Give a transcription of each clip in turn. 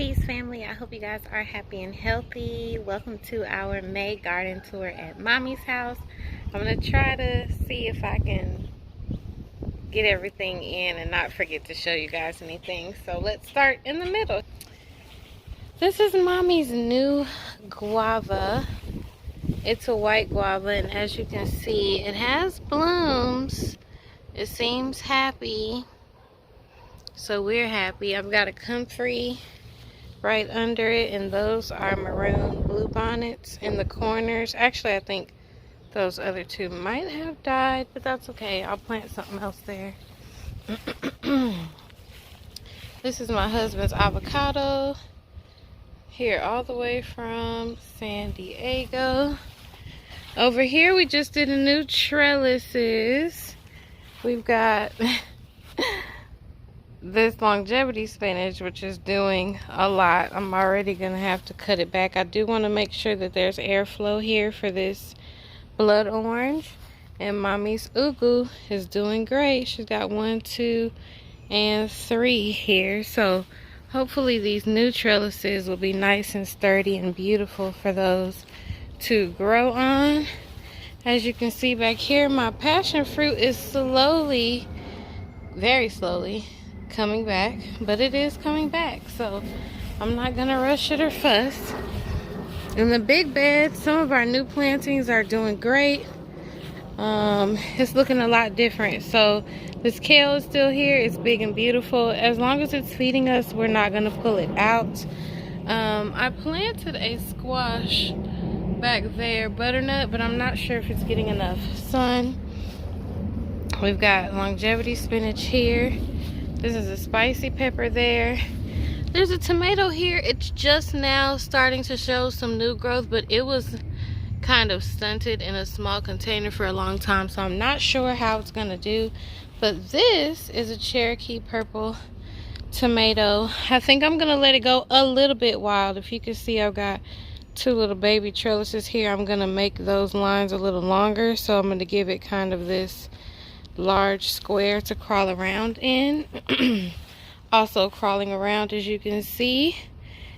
Peace family, I hope you guys are happy and healthy. Welcome to our May garden tour at Mommy's house. I'm going to try to see if I can get everything in and not forget to show you guys anything. So let's start in the middle. This is Mommy's new guava. It's a white guava, and as you can see, it has blooms. It seems happy, so we're happy. I've got a comfrey right under it, and those are maroon bluebonnets in the corners. Actually, I think those other two might have died, but that's okay. I'll plant something else there. This is my husband's avocado, here all the way from San Diego. Over here we just did a new trellises. We've got this longevity spinach, which is doing a lot. I'm already gonna have to cut it back. I do want to make sure that there's airflow here for this blood orange. And Mommy's ugu is doing great. She's got 1, 2, and 3 here. So hopefully these new trellises will be nice and sturdy and beautiful for those to grow on. As you can see back here, my passion fruit is slowly, very slowly, coming back, but it is coming back, so I'm not gonna rush it or fuss. In the big bed, some of our new plantings are doing great. It's looking a lot different. So this kale is still here. It's big and beautiful. As long as it's feeding us, we're not gonna pull it out. I planted a squash back there, butternut, but I'm not sure if it's getting enough sun. We've got longevity spinach here. This is a spicy pepper there. There's a tomato here. It's just now starting to show some new growth, but it was kind of stunted in a small container for a long time, so I'm not sure how it's gonna do. But this is a Cherokee purple tomato. I think I'm gonna let it go a little bit wild. If you can see, I've got 2 little baby trellises here. I'm gonna make those lines a little longer, so I'm gonna give it kind of this large square to crawl around in. Also crawling around, as you can see,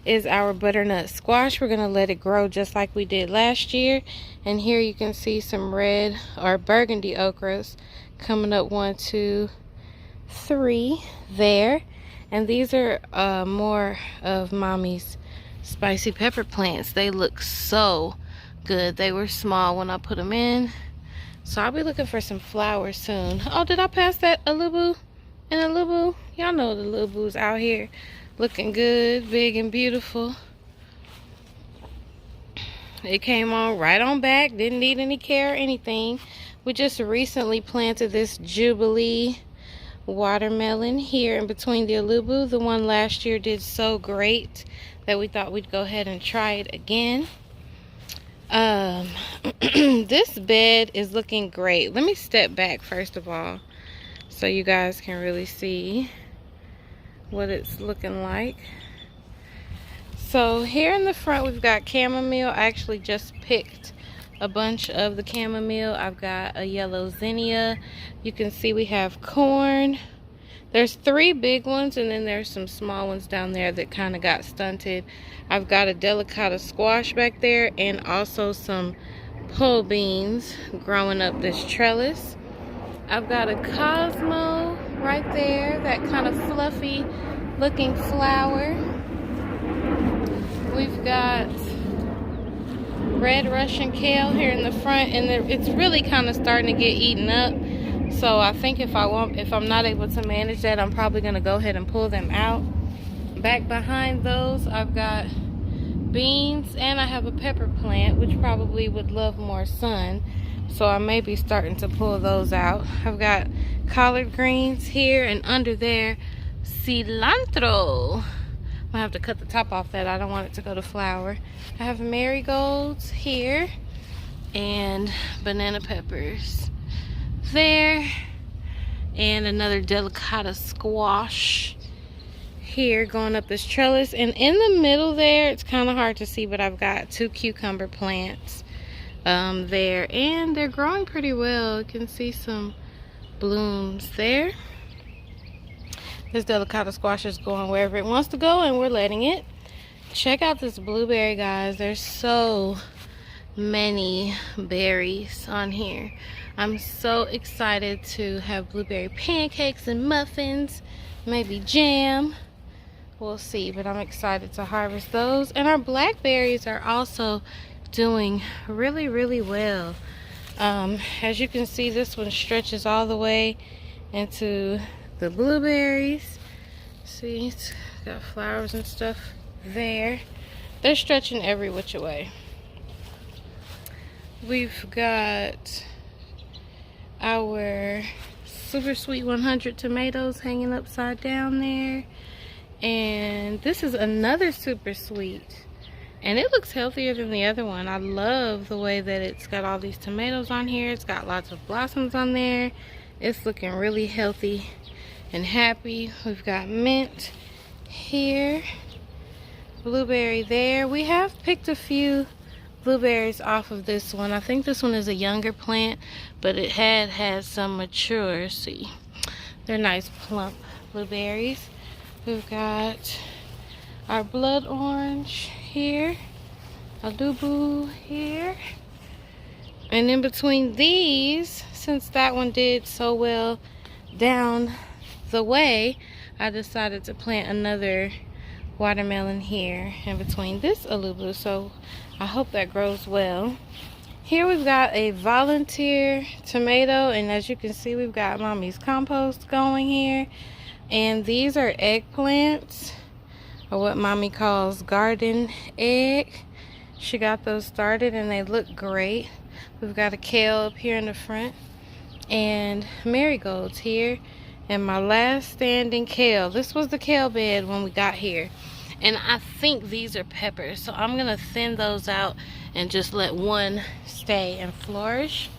is our butternut squash. We're gonna let it grow just like we did last year. And here you can see some red or burgundy okras coming up, 1, 2, 3 there. And these are more of Mommy's spicy pepper plants. They look so good. They were small when I put them in, so I'll be looking for some flowers soon. Oh, did I pass that alubu and alubu? Y'all know the alubu's out here looking good, big and beautiful. It came on right on back, didn't need any care or anything. We just recently planted this Jubilee watermelon here in between the alubu. The one last year did so great that we thought we'd go ahead and try it again. This bed is looking great. Let me step back first of all so you guys can really see what it's looking like. So here in the front we've got chamomile. I actually just picked a bunch of the chamomile. I've got a yellow zinnia. You can see we have corn. There's 3 big ones, and then there's some small ones down there that kind of got stunted. I've got a delicata squash back there, and also some pole beans growing up this trellis. I've got a Cosmo right there, that kind of fluffy looking flower. We've got red Russian kale here in the front, and it's really kind of starting to get eaten up. So I think if I'm not able to manage that, I'm probably gonna go ahead and pull them out. Back behind those, I've got beans, and I have a pepper plant, which probably would love more sun. So I may be starting to pull those out. I've got collard greens here, and under there, cilantro. I'm gonna have to cut the top off that. I don't want it to go to flower. I have marigolds here, and banana peppers there, and another delicata squash here going up this trellis. And in the middle there, it's kind of hard to see, but I've got 2 cucumber plants there, and they're growing pretty well. You can see some blooms there. This delicata squash is going wherever it wants to go, and we're letting it. Check out this blueberry, guys. There's so many berries on here. I'm so excited to have blueberry pancakes and muffins, maybe jam. We'll see, but I'm excited to harvest those. And our blackberries are also doing really, really well. As you can see, this one stretches all the way into the blueberries. See, it's got flowers and stuff there. They're stretching every which way. We've got our super sweet 100 tomatoes hanging upside down there. And this is another super sweet. And it looks healthier than the other one. I love the way that it's got all these tomatoes on here. It's got lots of blossoms on there. It's looking really healthy and happy. We've got mint here. Blueberry there. We have picked a few blueberries off of this one. I think this one is a younger plant, but it had some mature. See, they're nice plump blueberries. We've got our blood orange here, adubu here, and in between these, since that one did so well down the way, I decided to plant another watermelon here in between this alubu, so I hope that grows well. Here we've got a volunteer tomato, and as you can see, we've got mommy's compost going here. And these are eggplants, or what mommy calls garden egg. She got those started and they look great. We've got a kale up here in the front and marigolds here. And my last standing kale. This was the kale bed when we got here. And I think these are peppers, so I'm gonna thin those out and just let one stay and flourish.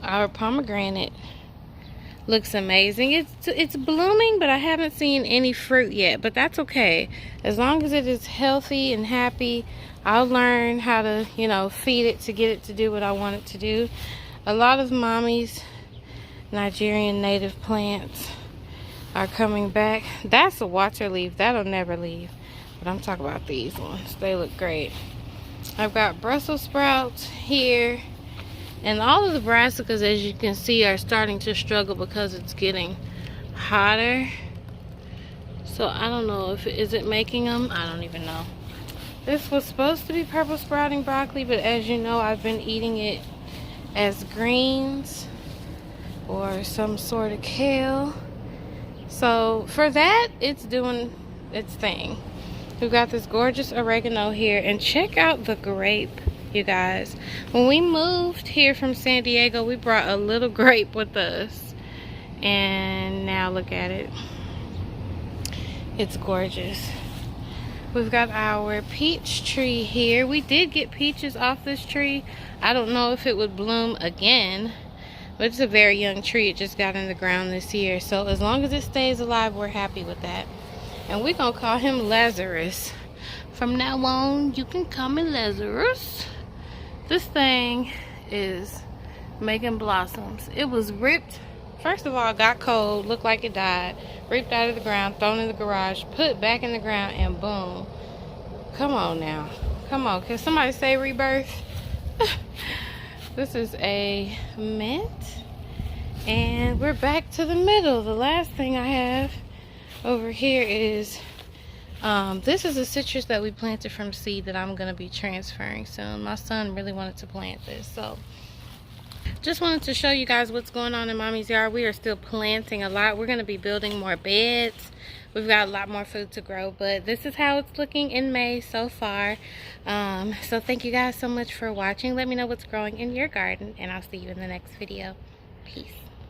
Our pomegranate looks amazing. It's blooming, but I haven't seen any fruit yet, but that's okay. As long as it is healthy and happy, I'll learn how to, you know, feed it to get it to do what I want it to do. A lot of mommy's Nigerian native plants are coming back. That's a water leaf. That'll never leave. But I'm talking about these ones. They look great. I've got Brussel sprouts here. And all of the brassicas, as you can see, are starting to struggle because it's getting hotter. So I don't know if is it making them. I don't even know. This was supposed to be purple sprouting broccoli, but as you know, I've been eating it as greens or some sort of kale. So for that, it's doing its thing. We've got this gorgeous oregano here, and check out the grape, you guys. When we moved here from San Diego, we brought a little grape with us, and now look at it. It's gorgeous. We've got our peach tree here. We did get peaches off this tree. I don't know if it would bloom again, but it's a very young tree. It just got in the ground this year, so as long as it stays alive, we're happy with that. And we're gonna call him Lazarus. From now on, you can call me Lazarus. This thing is making blossoms. It was ripped. First of all, it got cold, looked like it died. Ripped out of the ground, thrown in the garage, put back in the ground, and boom. Come on now. Come on. Can somebody say rebirth? This is a mint. And we're back to the middle. The last thing I have over here is this is a citrus that we planted from seed that I'm going to be transferring soon. My son really wanted to plant this, so just wanted to show you guys what's going on in mommy's yard. We are still planting a lot. We're going to be building more beds. We've got a lot more food to grow, but this is how it's looking in May so far. So thank you guys so much for watching. Let me know what's growing in your garden, and I'll see you in the next video. Peace.